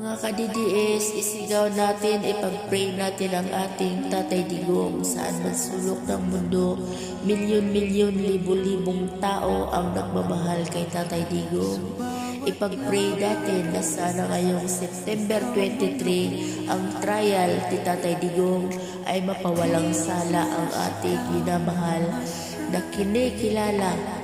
Mga ka-DDS, isigaw natin, ipag-pray natin ang ating Tatay Digong saan man sulok ng mundo. Milyon-milyon, libo-libong tao ang nagmamahal kay Tatay Digong. Ipag-pray natin na sana ngayong September 23 ang trial ni Tatay Digong ay mapawalang sala ang ating minamahal na kinikilala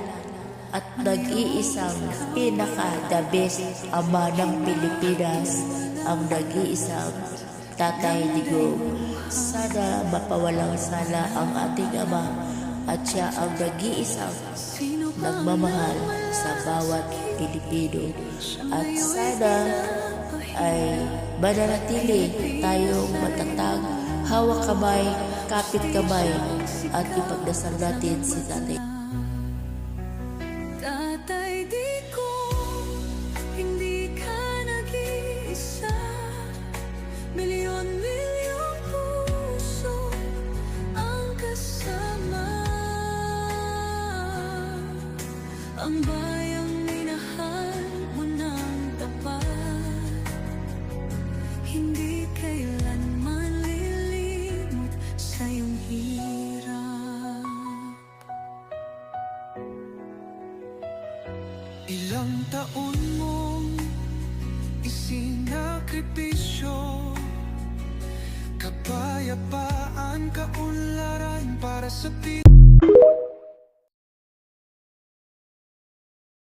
at nag-iisang pinaka-the best ama ng Pilipinas, ang nag-iisang Tatay Digong. Sana mapawalang sala ang ating ama at siya ang nag-iisang nagmamahal sa bawat Pilipino. At sana ay mananatili tayong matatag, hawak kamay, kapit kamay at ipagdasal natin si Tatay. Tatay Digong, hindi ka nag-iisa. Milyon-milyong puso ang kasama. Ang bayang minahal mo ng tapat, hindi kailanman lilimot sa iyong hirap. Ilang taon mong isinakripisyo, kapayapaan, kaunlaran para sa